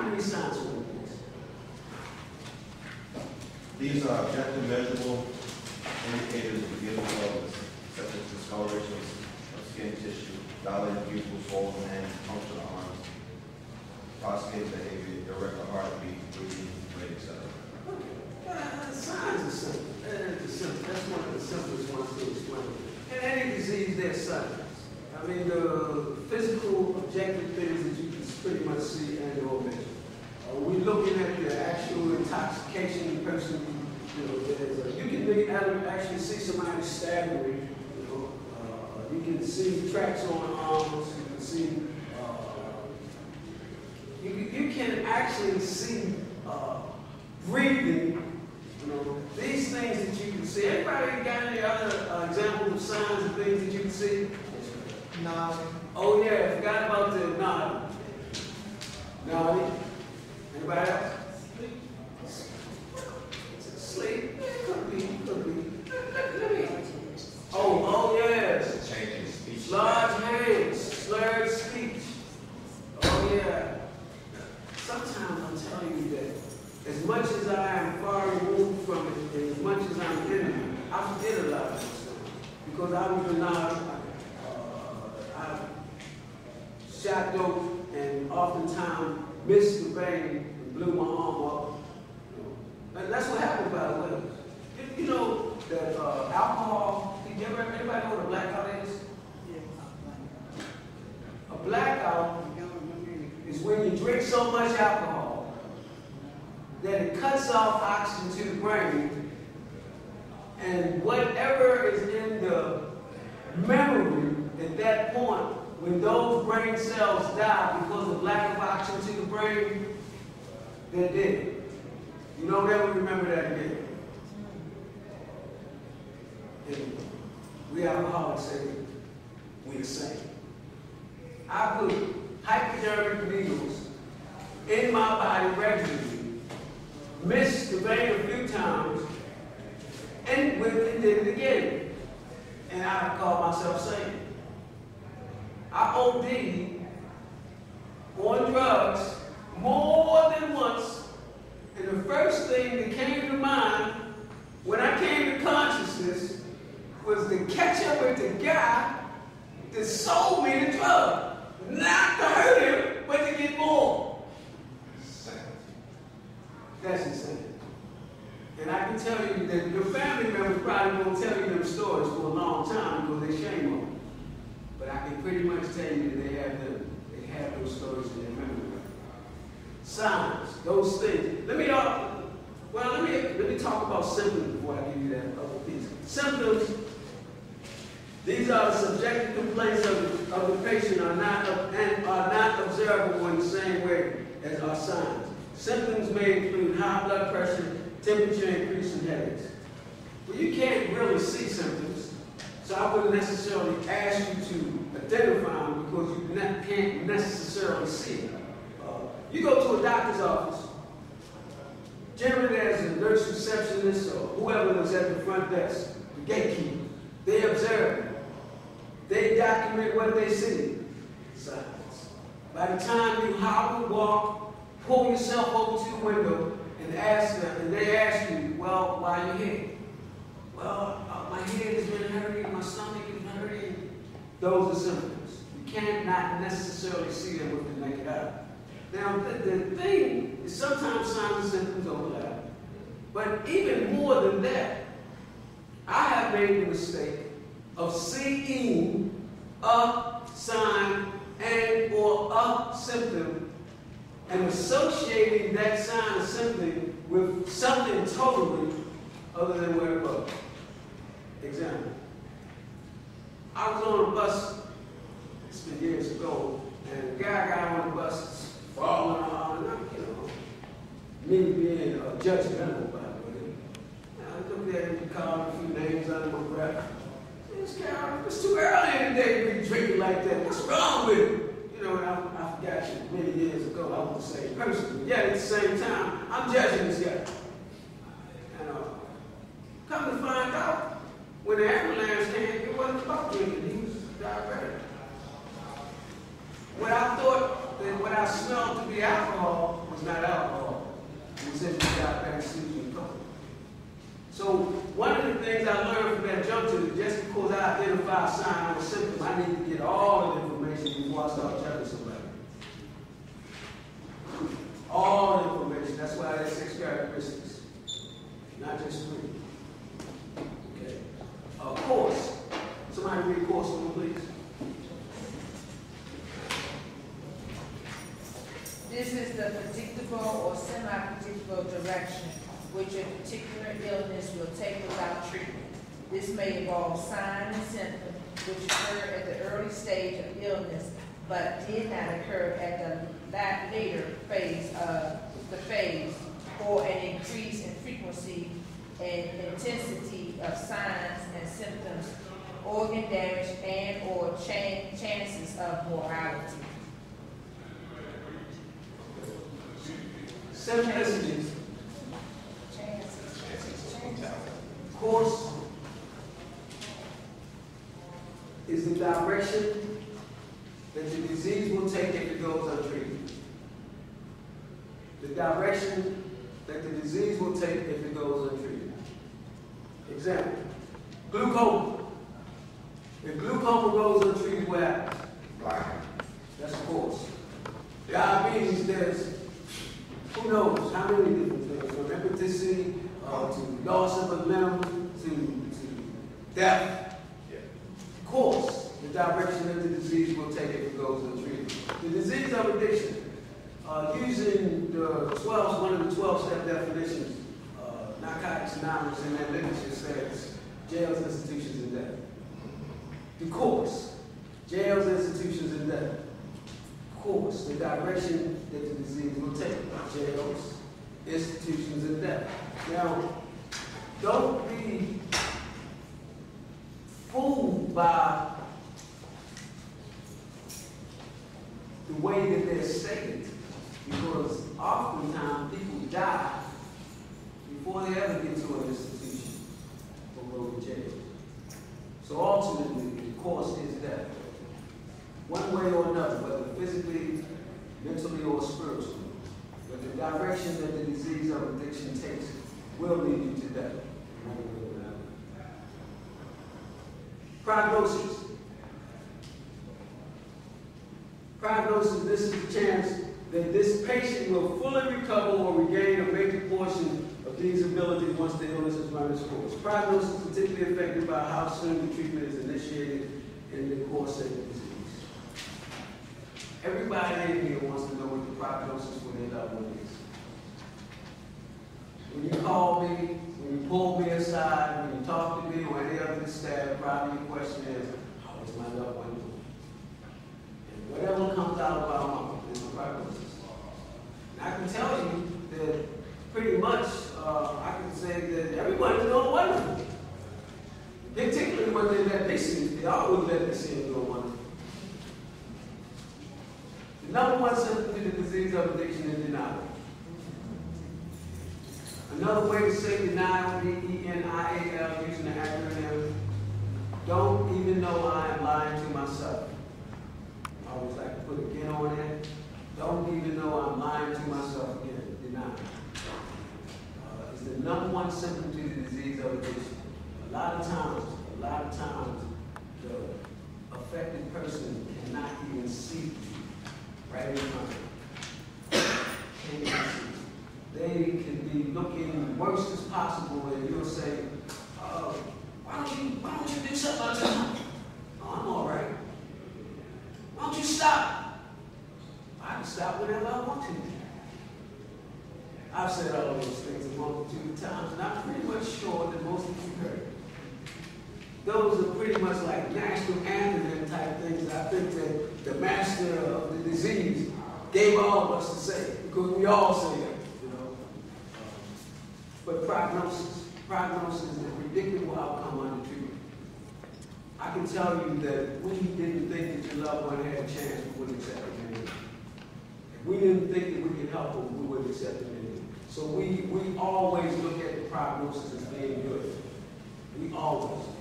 give me signs for this. These are objective, measurable indicators of beginning illness, such as discoloration of skin tissue, dilated pupils, swollen hands, functional arms, prostrated behavior, irregular heartbeat, breathing, rate, etc. Signs are simple. That's one of the simplest ones to explain. In any disease, there's signs. I mean, the physical, objective things that you can pretty much see and or measure. We're looking at the actual intoxication person. You know, you can actually see somebody staggering. You can see tracks on arms. You can see. You can actually see breathing. You know, these things that you can see. Everybody got any other examples of signs and things that you can see? Nodding. Oh yeah, I forgot about the nodding. Nodding. Anybody else? Sleep. Could be. Let me. Oh yes. Changing speech. Large hands, slurred speech. Oh yeah. Sometimes I'm telling you that as much as I am far removed from it, and as much as I'm in it, I forget a lot of this stuff. Because I was denied, I shot dope and oftentimes missed the vein and blew my arm up. And that's what happened, by the way. You know that alcohol, anybody know what a blackout is? A blackout is when you drink so much alcohol that it cuts off oxygen to the brain, and whatever is in the memory at that point, when those brain cells die because of lack of oxygen to the brain, they're dead. You don't ever remember that again. And we alcoholics say we're the same. I put hypodermic needles in my body regularly, missed the vein a few times, and did it again. And I call myself sane. I OD'd on drugs more than once, and the first thing that came to mind when I came to consciousness was to catch up with the guy that sold me the drug. Not to hurt him, but to get more. That's insane. And I can tell you that your family members probably won't tell you them stories for a long time because they shame on them. But I can pretty much tell you that they have those stories in their memory. Signs, those things. Let me talk about symptoms before I give you that other piece. Symptoms. These are the subjective complaints of the patient are not observable in the same way as our signs. Symptoms may include high blood pressure, temperature increase, and headaches. Well, you can't really see symptoms, so I wouldn't necessarily ask you to identify them because you can't necessarily see them. You go to a doctor's office. Generally, there's a nurse receptionist or whoever is at the front desk, the gatekeeper. They observe. They document what they see. Signs. By the time you hobble, walk, pull yourself over to the window and ask them, and they ask you, well, why are you here? Well, my head has been hurting, my stomach is hurting. Those are symptoms. You cannot necessarily see them with the naked eye. Now, the thing is sometimes signs and symptoms overlap. But even more than that, I have made the mistake of seeing a sign and or a symptom and associating that sign or symptom with something totally other than where it was. Example. I was on a bus, it's been years ago, and a guy got on the bus falling on, me being judgmental, by the way. I looked at him and called a few names under my breath. This guy, it's too early in the day to be drinking like that. What's wrong with him? You know, and I forgot you many years ago, I was the same person. Yet at the same time, I'm judging this guy. And come to find out, when the ambulance came, it wasn't about drinking, he was diabetic. What I I smelled to be alcohol was not alcohol. It was simply diabetic sleeping coke. So one of the things I learned from that juncture is just because I identify a sign or a symptom, I need to get all the information before I start judging somebody. All the information. That's why there's 6 characteristics, not just 3. Okay. Course. Somebody read course for me, please. This is the predictable or semi-predictable direction which a particular illness will take without treatment. This may involve signs and symptoms which occur at the early stage of illness, but did not occur at the later phase of the phase, or an increase in frequency and intensity of signs and symptoms, organ damage, and or chances of mortality. Simplicity. Course is the direction that the disease will take if it goes untreated. The direction that the disease will take if it goes untreated. Example, glaucoma. If glaucoma goes untreated, what happens? That's the course. Diabetes, there's who knows how many different things, from impotency to loss of a limb to death. Course, the direction that the disease will take if it goes untreated. The disease of addiction, using one of the 12-step definitions, Narcotics Anonymous in that literature says jails, institutions, and death. The course, jails, institutions, and death. Course, the direction that the disease will take, jails, institutions, and death. Now, don't be fooled by the way that they're stated, because oftentimes people die before they ever get to an institution or go to jail. So ultimately, the course is death. One way or another, whether physically, mentally, or spiritually. But the direction that the disease of addiction takes will lead you to death. Prognosis. Prognosis, this is the chance that this patient will fully recover or regain a major portion of these abilities once the illness has run its course. Prognosis is particularly affected by how soon the treatment is initiated in the course of the disease. Everybody in here wants to know what the prognosis for their loved one is. When you call me, when you pull me aside, when you talk to me or any other staff, probably your question is, how is my loved one doing? And whatever comes out of our mouth is the prognosis. And I can tell you that pretty much, I can say that everybody's doing wonderful. Particularly when they let me see it. They always let me see it doing wonderful. The number one symptom of the disease of addiction is denial. Another way to say denial, D-E-N-I-A-L, using the acronym, don't even know I am lying to myself. I always like to put again on it. Don't even know I'm lying to myself again. Denial. It's the number one symptom to the disease of addiction. A lot of times, the affected person cannot even see right in front of them. Can't even see. They can be looking worst as possible, and you'll say, why don't you do something about this? Oh, I'm all right. Why don't you stop? I can stop whenever I want to. I've said all those things a multitude of times, and I'm pretty much sure that most of you heard. Those are pretty much like national anthem type things. I think that the master of the disease gave all of us to say, because we all say that. But prognosis is the predictable outcome under treatment. I can tell you that if we didn't think that your loved one had a chance, we wouldn't accept them anyway. If we didn't think that we could help them, we wouldn't accept them anyway. So we always look at the prognosis as being good. We always do.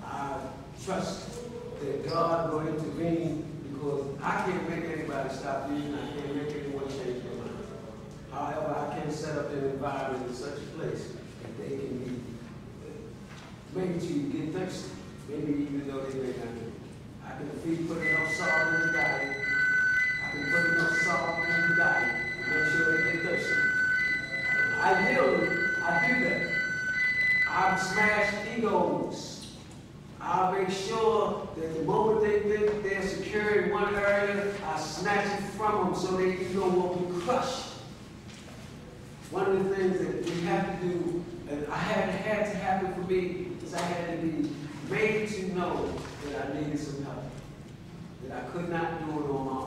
I trust that God will intervene because I can't make anybody stop reading, I can't make anyone change their mind. However, I can set up an environment in such a place that they can be made to get thirsty, maybe even though they may not do. I can put enough salt in the diet. I can put enough salt in the diet to make sure they get thirsty. Ideally, I do that. I smash egos. I'll make sure that the moment they think they're secure in one area, I snatch it from them so they ego won't be crushed. One of the things that we have to do, and I had to happen for me, is I had to be made to know that I needed some help, that I could not do it on my